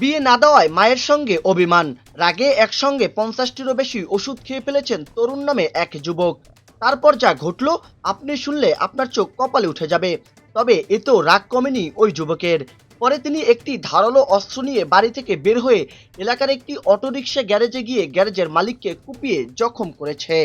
বিয়ে না দেওয়ায় মায়ের সঙ্গে অভিমান, রাগে একসঙ্গে 50টিরও বেশি ওষুধ খেয়ে ফেলেছেন তরুণ নামে এক যুবক। তারপর যা ঘটলো আপনি শুনলে আপনার চোখ কপালে উঠে যাবে। তবে এতেও রাগ কমেনি ওই যুবকের। পরে তিনি একটি ধারালো অস্ত্র নিয়ে বাড়ি থেকে বের হয়ে এলাকার একটি অটোরিকশা গ্যারেজে গিয়ে গ্যারেজের মালিককে কুপিয়ে জখম করেছে।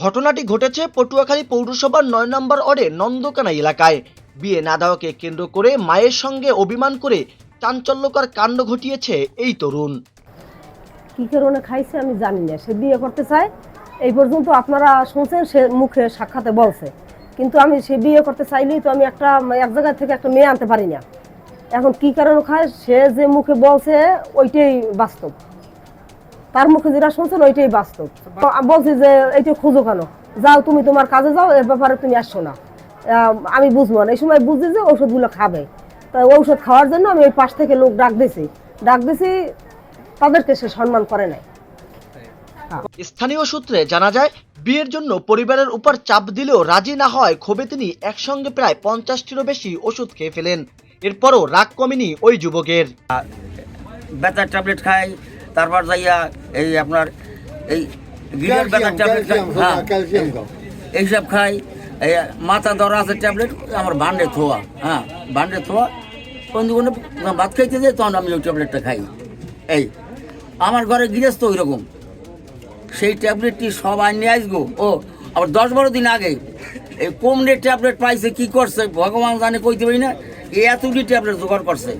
ঘটনাটি ঘটেছে পটুয়াখালী পৌরসভার ৯ নম্বর ওয়ার্ডে নন্দকানা এলাকায়। বিয়ে না দেওয়াকে কেন্দ্র করে মায়ের সঙ্গে অভিমান করে চাঞ্চল্যকর কাণ্ড ঘটিয়েছে এই তরুণ। কি কারণে খাইছে আমি জানি না, সে বিয়ে করতে চায় এই পর্যন্ত আপনারা শুনছেন, সে মুখে সাক্ষাতে বলছে, কিন্তু আমি সে বিয়ে করতে চাইলেই তো আমি এক জায়গা থেকে একটা মেয়ে আনতে পারি না। এখন কি কারণে খায়, সে যে মুখে বলছে ওইটাই বাস্তব, তার মুখে যেটা শুনছেন ওইটাই বাস্তব। বলছি যে এইটা খুঁজো কেন, যাও তুমি তোমার কাজে যাও, এর ব্যাপারে তুমি আসছো না, আমি বুঝবো না। এই সময় বুঝছি যে ঔষধগুলো খাবে, তাই ঔষধ খাওয়ার জন্য আমি ওই পাশ থেকে লোক ডাক দিছি, তাদেরকে সে সম্মান করে নাই। স্থানীয় সূত্রে জানা যায়, বিয়ের জন্য পরিবারের উপর চাপ দিলেও রাজি না হয় ক্ষোভে তিনি একসঙ্গে প্রায় 50টিরও বেশি ওষুধ খেয়ে ফেলেন। এরপরও রাগ কমেনি ওই যুবকের। ব্যথার ট্যাবলেট খাই, তারপর যাইয়া এই আপনার এই গিরের ব্যথার ট্যাবলেট খাই, এইসব খাই, এই মাথা ধরা আছে ট্যাবলেট আমার বান্ডে থোয়া, বান্ডে থোয়া কোন কোনো ভাত খাইতে যায় তখন আমি ওই ট্যাবলেটটা খাই। এই আমার ঘরে গিরেছ তো ওই রকম, সেই ট্যাবলেটটি সবাই নিয়ে আসবো। ও আবার 10-12 দিন আগে এই কমরে ট্যাবলেট পাইছে, কি করছে ভগবান জানে, কইতে পারি না। এতটি ট্যাবলেট জোগাড় করছে,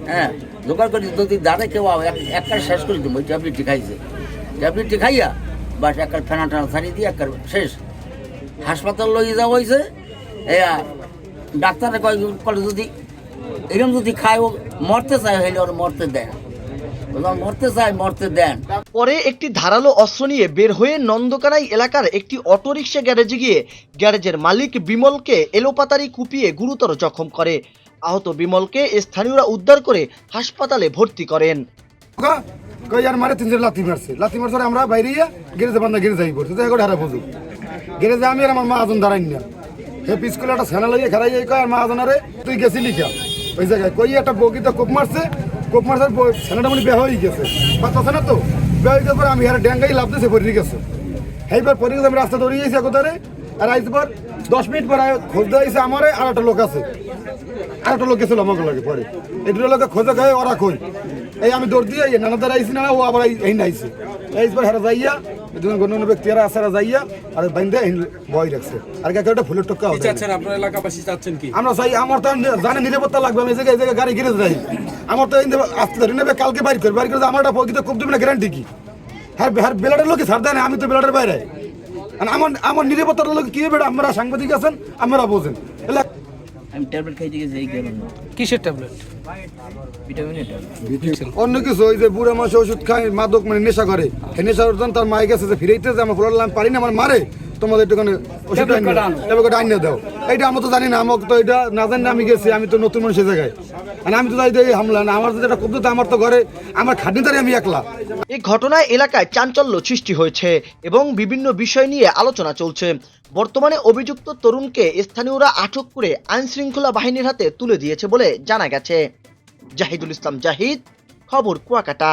জোগাড় করে যদি দাদা কেউ একটা শেষ করে দেবো। ওই ট্যাবলেটটি খাইছে, ট্যাবলেটটি খাইয়া বাস একটা ফেনা টানা ছাড়িয়ে দিয়ে একটা শেষ। হাসপাতাল লইয়ে যাওয়া হয়েছে, ডাক্তারে কলে যদি এরকম যদি খায় ও মরতে চায়, হইলে ওর মরতে দেয়, মরতে দেন। পরে একটি ধারালো অস্ত্র নিয়ে বের হয়ে নন্দকানাই এলাকার একটি অটোরিকশা গ্যারেজে গিয়ে গ্যারেজের মালিক বিমলকে এলোপাতাড়ি কুপিয়ে গুরুতর জখম করে। আহত বিমলকে স্থানীয়রা উদ্ধার করে হাসপাতালে ভর্তি করেন। আমরা বাইরে গেরেজে বান্ধা গেরেজে গেরেজে আমি আর আমার মা আজন দাঁড়াই না, হে স্কুলে একটা সেনা লাগিয়ে খেলাই যাই, আর মা আজনারে তুই গেছি লিখা ওই জায়গায় কই একটা বগিতে কোপ মারছে, ছেলেটা মানে বেয়া হয়ে গেছে, বাচ্চা না তো বেয়া হয়ে যাওয়ার পর আমি আর ড্যাঙ্গাই লাভ দিয়েছে পড়ে গেছে। এইবার পরে গেছে, আমি রাস্তা দৌড়িয়ে গেছি একতারে, আর আইসবার 10 মিনিট পরে খোঁজ দেওয়া হয়েছে আমার আর একটা লোক আছে, আর একটা লোক গেছিল আমাকে লাগে। পরে এই দুটো লোকে খোঁজে খায়, ওরা কই এই আমি দৌড় দিয়ে নানাদার আইসি না, ও আবার এই না আইসি এইবার হেরা যাইয়া দুজন গণ্যমান্য ব্যক্তিরা আছে যাইয়া আর বাইন্দে বয় রাখছে। আর একটা ফুলের টক্কা আপনার এলাকাবাসী চাচ্ছেন কি? আমরা চাই, আমার তো জানে নিরাপত্তা লাগবে, আমি এই জায়গায় গাড়ি গিরে যাই, আমার তো আসতে ধরে নেবে, কালকে বাইর করে আমার একটা প্রকৃত খুব দেবে না, গ্যারান্টি কি? হ্যাঁ বেলাটের লোকে ছাড় দেয় না, আমি তো বেলাটের বাইরে। আমার নিরাপত্তার লোক কি হবে, আপনারা সাংবাদিক আছেন, আপনারা বোঝেন। আমি ট্যাবলেট খাইতে গেছি, এই কারণে। কিসের ট্যাবলেট? ভিটামিনের ট্যাবলেট। অন্য কিছু, ওই যে বুড়ো মাসে ওষুধ খায়, মাদক মানে নেশা করে, সেই নেশা তার মায়ের কাছে যে ফিরেইতে যে আমার ফোলার আমি পারি না, আমার মারে, তোমাদের একটুখানে ওষুধ আইনে দাও। এইটা আমরা তো জানি না, আমাকে তো এটা না জানি না, আমি গেছি, আমি তো নতুন মানুষ সে জায়গায়, আমি তো যাই হামলা না, আমার যেটা খুব আমার তো ঘরে আমার খাটনিদারে আমি একলা। এই ঘটনায় এলাকায় চাঞ্চল্য সৃষ্টি হয়েছে এবং বিভিন্ন বিষয় নিয়ে আলোচনা চলছে। বর্তমানে অভিযুক্ত তরুণকে স্থানীয়রা আটক করে আইন শৃঙ্খলা বাহিনীর হাতে তুলে দিয়েছে বলে জানা গেছে। জাহিদুল ইসলাম জাহিদ, খবর কুয়াকাটা।